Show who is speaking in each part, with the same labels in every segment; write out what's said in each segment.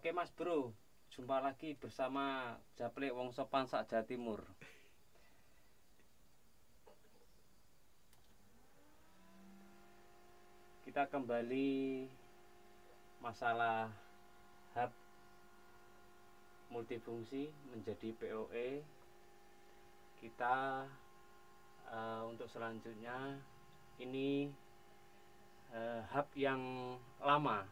Speaker 1: Oke Mas Bro, jumpa lagi bersama Japlik Wong Sopan sak Jawa Timur. Kita kembali masalah hub multifungsi menjadi PoE. Kita untuk selanjutnya ini hub yang lama.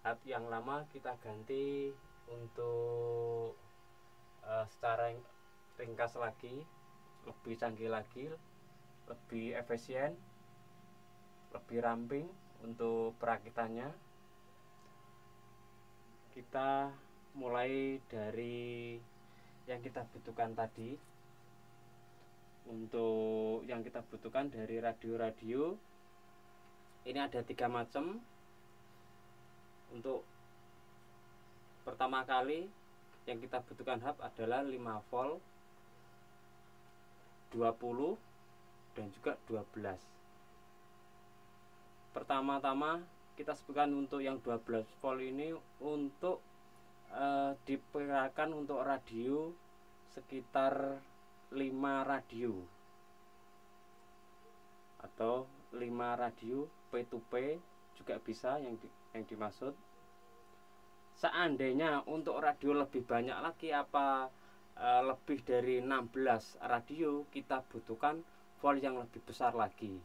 Speaker 1: Hub yang lama kita ganti untuk secara ringkas lagi, lebih canggih lagi, lebih efisien, lebih ramping untuk perakitannya. Kita mulai dari yang kita butuhkan tadi. Untuk yang kita butuhkan dari radio-radio ini ada 3 macam. Untuk pertama kali yang kita butuhkan hub adalah 5 volt, 20 dan juga 12. Pertama-tama kita sebutkan untuk yang 12 volt ini untuk diperkirakan untuk radio sekitar 5 radio atau 5 radio P2P juga bisa yang dimaksud. Seandainya untuk radio lebih banyak lagi lebih dari 16 radio, kita butuhkan volt yang lebih besar lagi.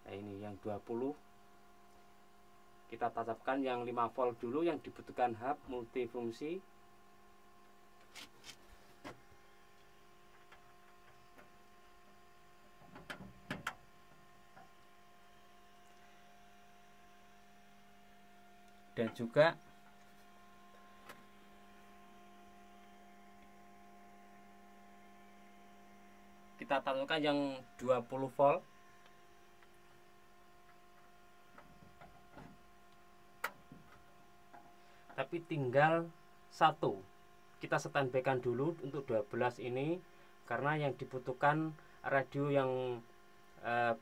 Speaker 1: Nah, ini yang 20 kita tatapkan yang 5 volt dulu yang dibutuhkan hub multifungsi. Dan juga kita taruhkan yang 20 volt. Tapi tinggal satu. Kita standby-kan dulu untuk 12 ini karena yang dibutuhkan radio yang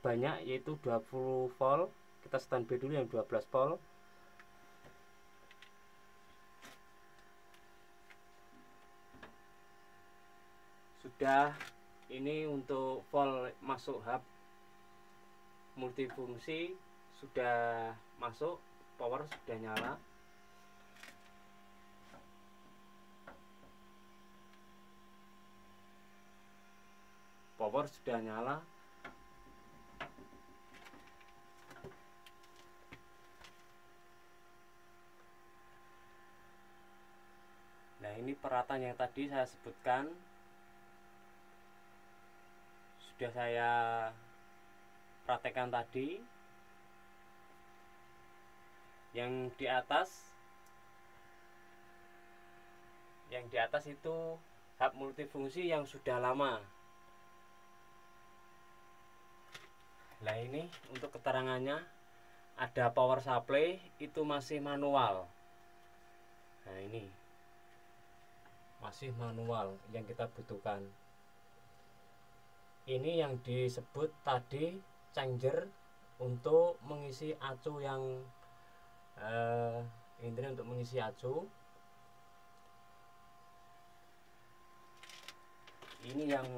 Speaker 1: banyak yaitu 20 volt. Kita standby dulu yang 12 volt. Sudah, ini untuk volt masuk hub multifungsi sudah masuk, power sudah nyala. Power sudah nyala. Nah, ini peralatan yang tadi saya sebutkan sudah saya praktekkan tadi. Yang di atas itu hub multifungsi yang sudah lama. Nah, ini untuk keterangannya ada power supply itu masih manual. Nah, ini masih manual yang kita butuhkan. Ini yang disebut tadi changer untuk mengisi acu yang intinya untuk mengisi acu. Ini yang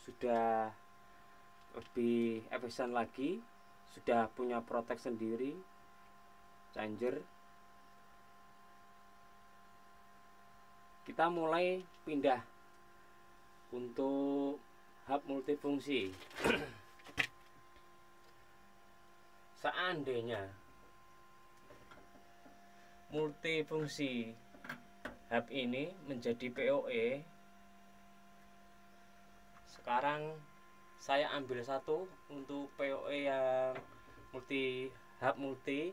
Speaker 1: sudah lebih efisien lagi, sudah punya protek sendiri, changer. Kita mulai pindah untuk hub multifungsi. Seandainya multifungsi hub ini menjadi PoE, sekarang saya ambil satu untuk PoE yang hub multifungsi.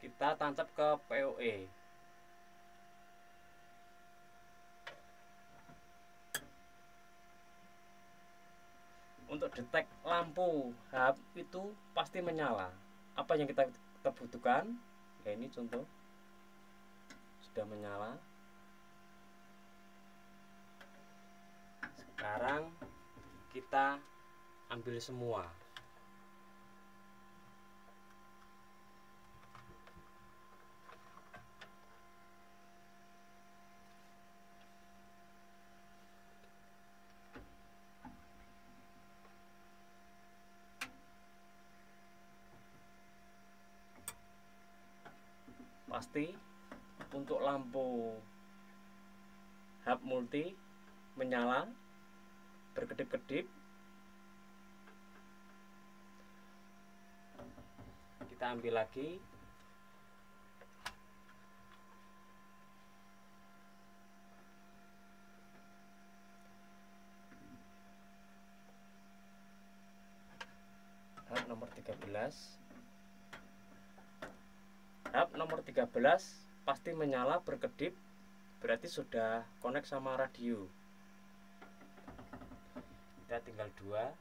Speaker 1: Kita tancap ke PoE. Untuk detek lampu hub itu pasti menyala. Apa yang kita butuhkan? Ya, ini contoh sudah menyala. Sekarang kita ambil semua. Pasti untuk lampu hub multi menyala berkedip-kedip. Kita ambil lagi. Hub nomor 13. Hub nomor 13 pasti menyala berkedip, berarti sudah connect sama radio. Kita tinggal 2.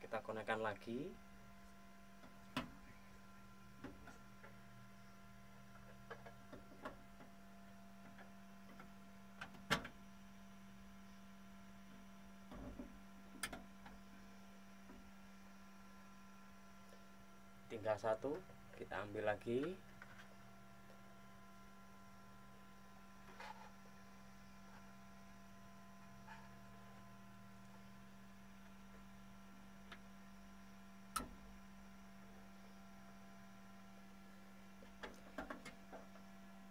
Speaker 1: Kita konekkan lagi. Tinggal 1, kita ambil lagi.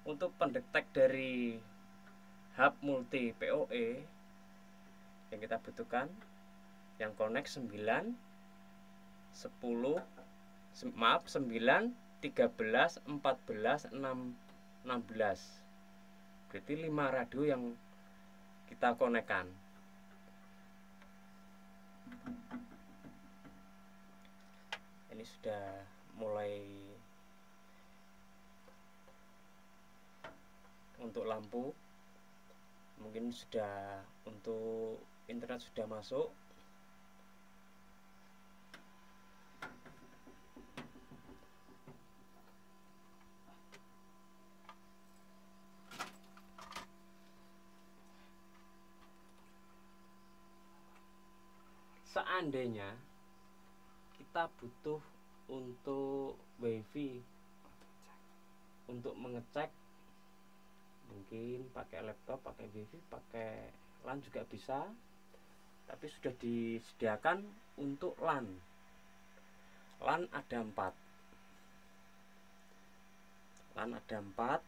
Speaker 1: Untuk pendetek dari hub multi PoE yang kita butuhkan, yang connect 9, 10, maaf 9, 13, 14, 16. Berarti 5 radio yang kita konekkan. Ini sudah mulai. Untuk lampu mungkin sudah, untuk internet sudah masuk. Seandainya kita butuh untuk WiFi untuk mengecek, mungkin pakai laptop, pakai WiFi, pakai LAN juga bisa, tapi sudah disediakan untuk LAN. LAN ada 4. LAN ada 4.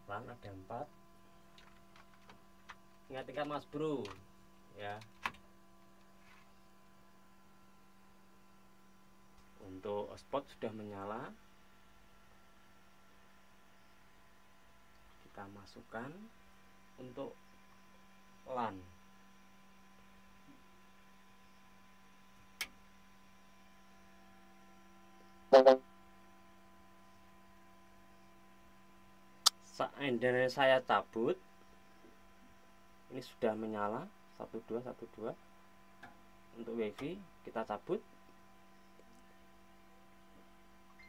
Speaker 1: LAN ada 4. Ingatkan Mas Bro ya. Untuk hotspot sudah menyala. Kita masukkan untuk LAN. Seandainya saya cabut, ini sudah menyala 1212. Untuk WiFi kita cabut,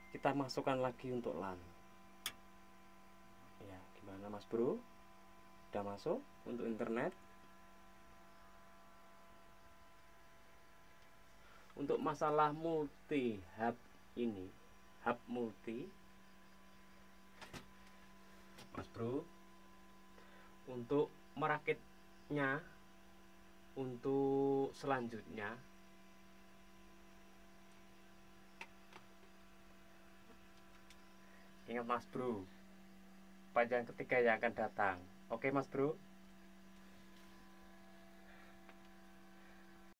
Speaker 1: kita masukkan lagi untuk LAN. Ya, gimana Mas Bro? Sudah masuk untuk internet. Untuk masalah multi hub ini, hub multi Mas Bro, untuk merakitnya, untuk selanjutnya ingat Mas Bro, panjang ketiga yang akan datang. Oke Mas Bro.